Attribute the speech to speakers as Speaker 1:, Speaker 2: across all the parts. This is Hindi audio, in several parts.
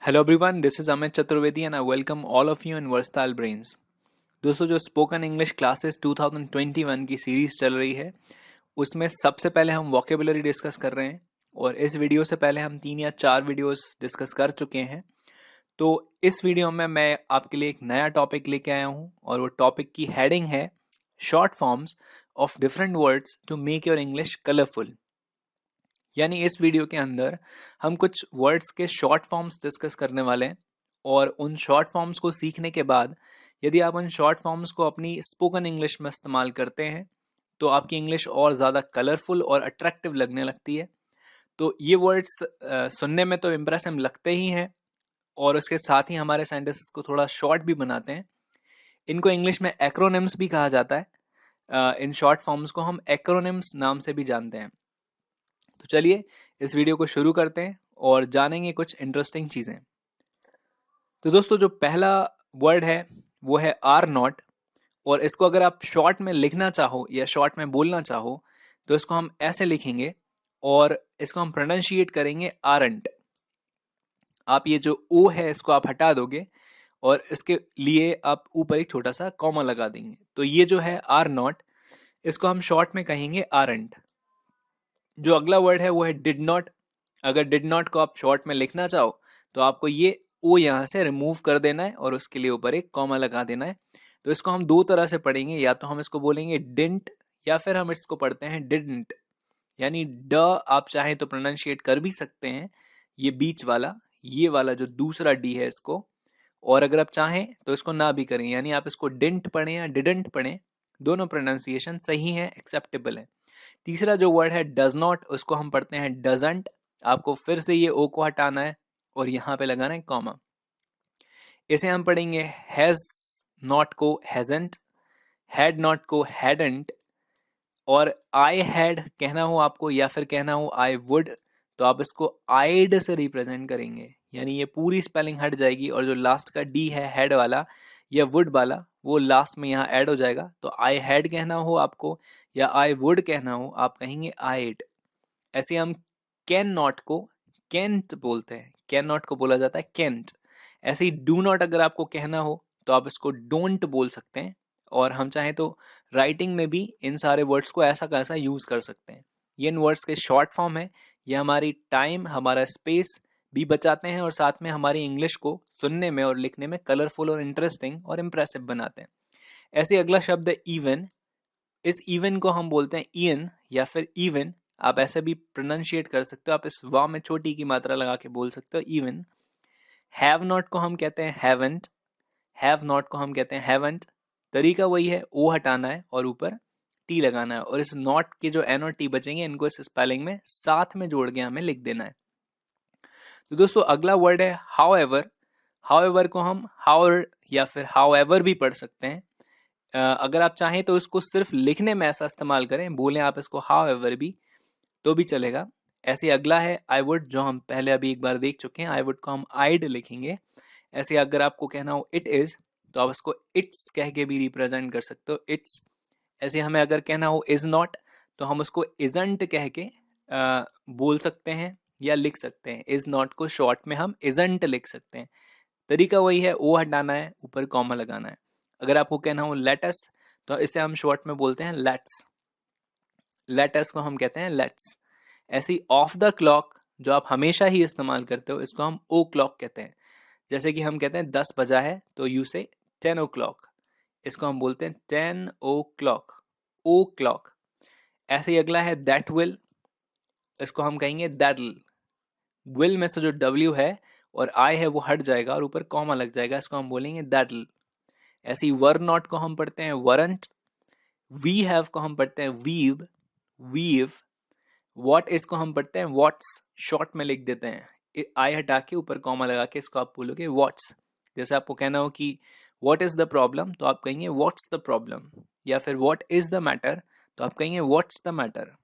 Speaker 1: Hello everyone, this is Amit Chaturvedi and I welcome all of you in versatile brains. दोस्तों, जो स्पोकन इंग्लिश क्लासेस 2021 की सीरीज चल रही है उसमें सबसे पहले हम वोकेबुलरी डिस्कस कर रहे हैं और इस वीडियो से पहले हम 3 या 4 वीडियोस डिस्कस कर चुके हैं। तो इस वीडियो में मैं आपके लिए एक नया टॉपिक लेके आया हूँ और वो टॉपिक की हेडिंग है short forms of different words to make your English colourful. यानी इस वीडियो के अंदर हम कुछ वर्ड्स के शॉर्ट फॉर्म्स डिस्कस करने वाले हैं और उन शॉर्ट फॉर्म्स को सीखने के बाद यदि आप उन शॉर्ट फॉर्म्स को अपनी स्पोकन इंग्लिश में इस्तेमाल करते हैं तो आपकी इंग्लिश और ज़्यादा कलरफुल और अट्रैक्टिव लगने लगती है। तो ये वर्ड्स सुनने में तो इम्प्रेसिव लगते ही हैं और उसके साथ ही हमारे सेंटेंसेस को थोड़ा शॉर्ट भी बनाते हैं। इनको इंग्लिश में एक्रोनिम्स भी कहा जाता है। इन शॉर्ट फॉर्म्स को हम एक्रोनिम्स नाम से भी जानते हैं। तो चलिए इस वीडियो को शुरू करते हैं और जानेंगे कुछ इंटरेस्टिंग चीज़ें। तो दोस्तों, जो पहला वर्ड है वो है आर नॉट और इसको अगर आप शॉर्ट में लिखना चाहो या शॉर्ट में बोलना चाहो तो इसको हम ऐसे लिखेंगे और इसको हम प्रोनाउंशिएट करेंगे आरंट। आप ये जो ओ है इसको आप हटा दोगे और इसके लिए आप ऊपर एक छोटा सा कॉमा लगा देंगे। तो ये जो है आर नॉट, इसको हम शॉर्ट में कहेंगे आरंट। जो अगला वर्ड है वो है डिड नॉट। अगर डिड नॉट को आप शॉर्ट में लिखना चाहो तो आपको ये ओ यहाँ से रिमूव कर देना है और उसके लिए ऊपर एक कॉमा लगा देना है। तो इसको हम दो तरह से पढ़ेंगे, या तो हम इसको बोलेंगे डिंट या फिर हम इसको पढ़ते हैं डिडंट। यानी ड आप चाहें तो प्रोनाउंशिएट कर भी सकते हैं, ये बीच वाला, ये वाला जो दूसरा डी है इसको, और अगर आप चाहें तो इसको ना भी करें, यानी आप इसको डिंट पढ़ें या डिडंट पढ़ें, दोनों प्रोनाउंसिएशन सही है, एक्सेप्टेबल है। तीसरा जो वर्ड है डज नॉट, उसको हम पढ़ते हैं डजंट। आपको फिर से ये ओ को हटाना है और यहाँ पे लगाना है कॉमा। इसे हम पढ़ेंगे हैज नॉट को हैजंट, हैड नॉट को हैडंट, और आई हैड कहना हो आपको या फिर कहना हो आई वुड तो आप इसको आइड से रिप्रेजेंट करेंगे, यानी ये पूरी स्पेलिंग हट जाएगी और जो लास्ट का डी है हैड वाला या वुड वाला वो लास्ट में यहाँ ऐड हो जाएगा। तो आई हैड कहना हो आपको या आई वुड कहना हो आप कहेंगे आइड। ऐसे हम कैन नॉट को कैंट बोलते हैं, कैन नॉट को बोला जाता है कैंट। ऐसे ही डू नॉट अगर आपको कहना हो तो आप इसको डोंट बोल सकते हैं, और हम चाहें तो राइटिंग में भी इन सारे वर्ड्स को ऐसा कैसा यूज़ कर सकते हैं। ये इन वर्ड्स के शॉर्ट फॉर्म है। ये हमारी टाइम, हमारा स्पेस भी बचाते हैं और साथ में हमारी इंग्लिश को सुनने में और लिखने में कलरफुल और इंटरेस्टिंग और इम्प्रेसिव बनाते हैं। ऐसे अगला शब्द है इवन। इस इवन को हम बोलते हैं ईन या फिर इवन, आप ऐसे भी प्रोनाउंशिएट कर सकते हो, आप इस वा में छोटी की मात्रा लगा के बोल सकते हो इवन। हैव नॉट को हम कहते हैं हैवंट, हैव नॉट को हम कहते हैं हैवंट। तरीका वही है, ओ हटाना है और ऊपर टी लगाना है, और इस नॉट के जो एन और टी बचेंगे इनको इस स्पेलिंग में साथ में जोड़ के हमें लिख देना है। तो दोस्तों, अगला वर्ड है हाउ एवर। हाउ एवर को हम हाउ या फिर हाउ एवर भी पढ़ सकते हैं। अगर आप चाहें तो इसको सिर्फ लिखने में ऐसा इस्तेमाल करें, बोलें आप इसको हाउ एवर भी तो भी चलेगा। ऐसे अगला है आई वुड, जो हम पहले अभी एक बार देख चुके हैं। आई वुड को हम आइड लिखेंगे। ऐसे अगर आपको कहना हो इट इज़ तो आप इसको इट्स कह के भी रिप्रेजेंट कर सकते हो, इट्स। ऐसे हमें अगर कहना हो इज़ नॉट तो हम उसको इजंट कह के बोल सकते हैं या लिख सकते हैं। इज़ नॉट को शॉर्ट में हम इजंट लिख सकते हैं। तरीका वही है, ओ हटाना है, ऊपर कॉमा लगाना है। अगर आपको कहना हो लेटस तो इसे हम शॉर्ट में बोलते हैं लेट्स। लेटस को हम कहते हैं लेट्स। ऐसी ऑफ द क्लॉक जो आप हमेशा ही इस्तेमाल करते हो इसको हम ओ क्लॉक कहते हैं। जैसे कि हम कहते हैं 10 बजा है तो यू से 10 ओ क्लॉक, इसको हम बोलते हैं 10 ओ क्लॉक, ओ क्लॉक। ऐसे ही अगला है दैट विल, इसको हम कहेंगे दैटल। विल में से जो डब्ल्यू है और आई है वो हट जाएगा और ऊपर कॉमा लग जाएगा, इसको हम बोलेंगे दैटल। ऐसे ही वर नॉट को हम पढ़ते हैं वरंट। वी हैव को हम पढ़ते हैं वीव, वीव। वॉट इसको हम पढ़ते हैं वॉट्स, शॉर्ट में लिख देते हैं, आई हटा के ऊपर कॉमा लगा के इसको आप बोलोगे वॉट्स। जैसे आपको कहना हो कि व्हाट इज द प्रॉब्लम तो आप कहेंगे व्हाट्स द प्रॉब्लम, या फिर व्हाट इज द मैटर तो आप कहेंगे व्हाट्स द मैटर।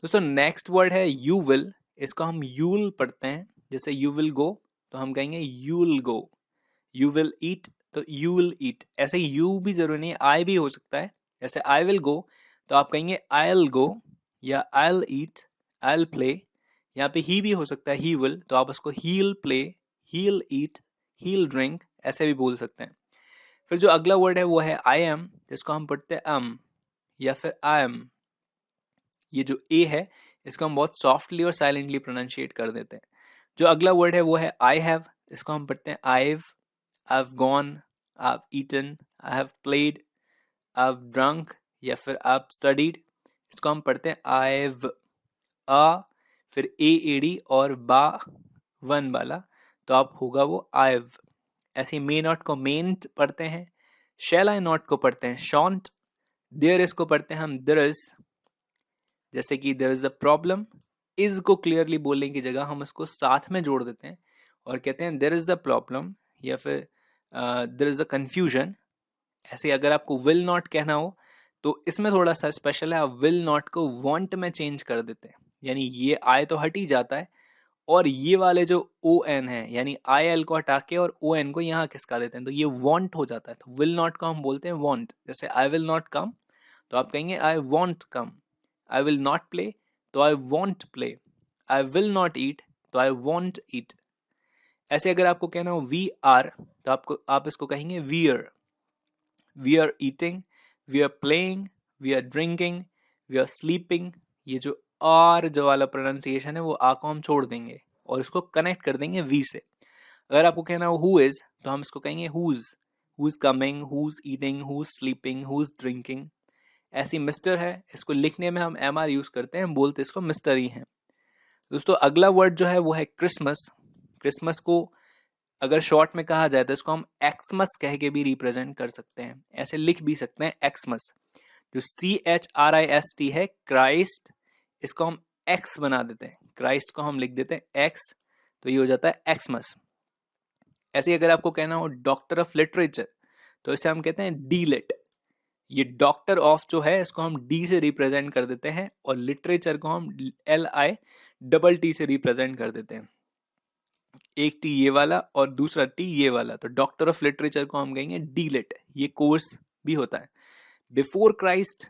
Speaker 1: दोस्तों, नेक्स्ट वर्ड है यू विल। इसको हम यूल पढ़ते हैं। जैसे यू विल गो तो हम कहेंगे you will go. You will eat तो यू विल ईट। ऐसे यू भी जरूरी नहीं है, आई भी हो सकता है। जैसे आई विल गो तो आप कहेंगे आई विल गो या I will eat, I will play. यहाँ पे ही भी हो सकता है ही विल तो आप उसको he will play, he'll eat, he'll drink, ऐसे भी बोल सकते हैं। फिर जो अगला वर्ड है वो है I am, जिसको हम पढ़ते हैं या फिर I am। ये जो ए है इसको हम बहुत सॉफ्टली और साइलेंटली प्रोनाउंशिएट कर देते हैं। जो अगला वर्ड है वो है आई हैव, इसको हम पढ़ते हैं I have gone, I have eaten, I have played, I have drunk या फिर आई हैव स्टडीड, इसको हम पढ़ते हैं आई हैव। आ फिर ए एडी और बा वन वाला, तो आप होगा वो आई हैव। ऐसे मे नॉट को मेंट पढ़ते हैं, शैल आई नॉट को पढ़ते हैं शॉन्ट, देयर इज को पढ़ते हैं हम देयर इज। जैसे कि there is the problem, is को क्लियरली बोलने की जगह हम उसको साथ में जोड़ देते हैं और कहते हैं देयर इज द प्रॉब्लम या फिर देयर इज द कंफ्यूजन। ऐसे अगर आपको विल नॉट कहना हो तो इसमें थोड़ा सा स्पेशल है, आप विल नॉट को वांट में चेंज कर देते हैं, यानी ये आई तो हट ही जाता है और ये वाले जो ओ एन है यानी आई एल को हटा के और ओ एन को यहाँ खिसका देते हैं, तो ये वांट हो जाता है। तो विल नॉट को हम बोलते हैं वांट। जैसे आई विल नॉट कम तो आप कहेंगे I want come, I will not play तो I won't play, I will not eat तो आई वॉन्ट ईट। ऐसे अगर आपको कहना हो वी आर तो आप इसको कहेंगे we are eating, we are playing, we are drinking, we are sleeping. ये जो आर जो वाला प्रोनाउंसिएशन है वो आ को हम छोड़ देंगे और इसको कनेक्ट कर देंगे वी से। अगर आपको कहना हो हु इज तो हम इसको कहेंगे who's coming, who's eating, who's sleeping, who's drinking. ऐसी मिस्टर है, इसको लिखने में हम एम आर यूज करते हैं, बोलते इसको मिस्टर ही हैं। दोस्तों अगला वर्ड जो है वो है क्रिसमस। क्रिसमस को अगर शॉर्ट में कहा जाए तो इसको हम एक्समस कह के भी रिप्रेजेंट कर सकते हैं, ऐसे लिख भी सकते हैं एक्समस। जो CHRIST है क्राइस्ट, इसको हम एक्स बना देते हैं, क्राइस्ट को हम लिख देते हैं एक्स, तो ये हो जाता है एक्समस। ऐसे अगर आपको कहना हो डॉक्टर ऑफ लिटरेचर तो इसे हम कहते हैं डीलिट। ये डॉक्टर ऑफ जो है इसको हम डी से रिप्रेजेंट कर देते हैं और लिटरेचर को हम LITT से रिप्रेजेंट कर देते हैं, एक टी ये वाला और दूसरा टी ये वाला, तो डॉक्टर ऑफ लिटरेचर को हम कहेंगे डीलिट। ये कोर्स भी होता है। बिफोर क्राइस्ट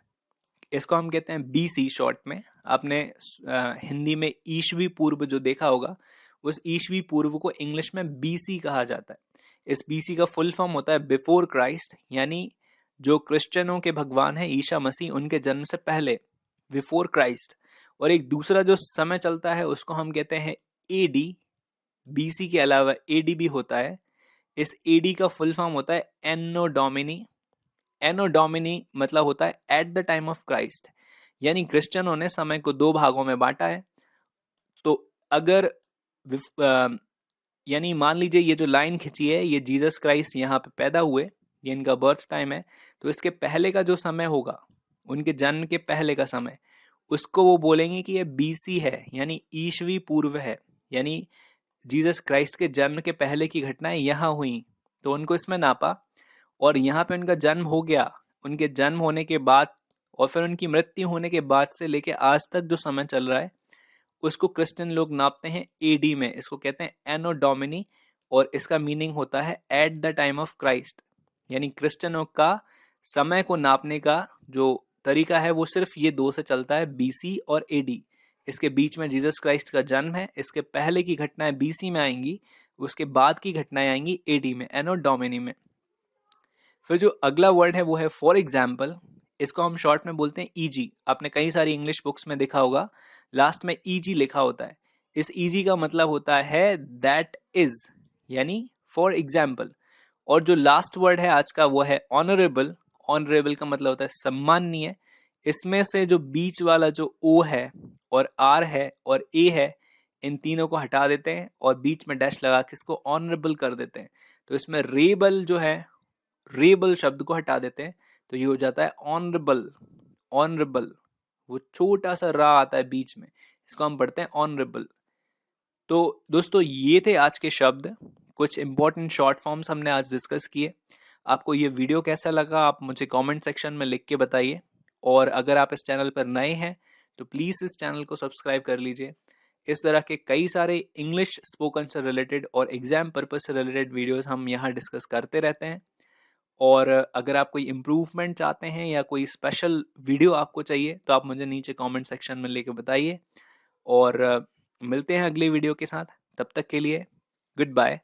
Speaker 1: इसको हम कहते हैं BC शॉर्ट में। आपने हिंदी में ईसवी पूर्व जो देखा होगा, उस ईसवी पूर्व को इंग्लिश में BC कहा जाता है। इस BC का फुल फॉर्म होता है बिफोर क्राइस्ट, यानी जो क्रिश्चियनों के भगवान है ईशा मसीह, उनके जन्म से पहले, बिफोर क्राइस्ट। और एक दूसरा जो समय चलता है उसको हम कहते हैं AD। BC के अलावा AD भी होता है। इस AD का फुल फॉर्म होता है एनो डोमिनी। एनो डोमिनी मतलब होता है at the time of Christ, यानी क्रिश्चियनों ने समय को दो भागों में बांटा है। तो अगर यानी मान लीजिए ये जो लाइन खिंची है ये जीसस क्राइस्ट यहाँ पे पैदा हुए, ये इनका बर्थ टाइम है, तो इसके पहले का जो समय होगा, उनके जन्म के पहले का समय, उसको वो बोलेंगे कि ये BC है, यानी ईसवी पूर्व है, यानी जीसस क्राइस्ट के जन्म के पहले की घटनाएं यहाँ हुई, तो उनको इसमें नापा और यहाँ पे उनका जन्म हो गया। उनके जन्म होने के बाद और फिर उनकी मृत्यु होने के बाद से लेके आज तक जो समय चल रहा है उसको क्रिश्चियन लोग नापते हैं AD में, इसको कहते हैं एनो डोमिनी, और इसका मीनिंग होता है at the time of Christ. यानी क्रिश्चियनों का समय को नापने का जो तरीका है वो सिर्फ ये दो से चलता है, BC और AD। इसके बीच में जीसस क्राइस्ट का जन्म है, इसके पहले की घटनाएं BC में आएंगी, उसके बाद की घटनाएं आएंगी AD में, एनो डोमिनी में। फिर जो अगला वर्ड है वो है फॉर एग्जाम्पल। इसको हम शॉर्ट में बोलते हैं EG। आपने कई सारी इंग्लिश बुक्स में देखा होगा लास्ट में EG लिखा होता है। इस EG का मतलब होता है दैट इज, यानी फॉर एग्जाम्पल। और जो लास्ट वर्ड है आज का वो है ऑनरेबल। ऑनरेबल का मतलब होता है सम्माननीय। इसमें से जो बीच वाला जो O है और R है और A है, इन तीनों को हटा देते हैं और बीच में डैश लगा के इसको ऑनरेबल कर देते हैं। तो इसमें रेबल जो है, रेबल शब्द को हटा देते हैं, तो ये हो जाता है ऑनरेबल। ऑनरेबल, वो छोटा सा रा आता है बीच में, इसको हम पढ़ते हैं ऑनरेबल। तो दोस्तों ये थे आज के शब्द, कुछ इंपॉर्टेंट शॉर्ट फॉर्म्स हमने आज डिस्कस किए। आपको ये वीडियो कैसा लगा आप मुझे कमेंट सेक्शन में लिख के बताइए, और अगर आप इस चैनल पर नए हैं तो प्लीज़ इस चैनल को सब्सक्राइब कर लीजिए। इस तरह के कई सारे इंग्लिश स्पोकन से रिलेटेड और एग्जाम पर्पज से रिलेटेड वीडियोस हम यहाँ डिस्कस करते रहते हैं। और अगर आप कोई इम्प्रूवमेंट चाहते हैं या कोई स्पेशल वीडियो आपको चाहिए तो आप मुझे नीचे कमेंट सेक्शन में लेके बताइए। और मिलते हैं अगले वीडियो के साथ, तब तक के लिए गुड बाय।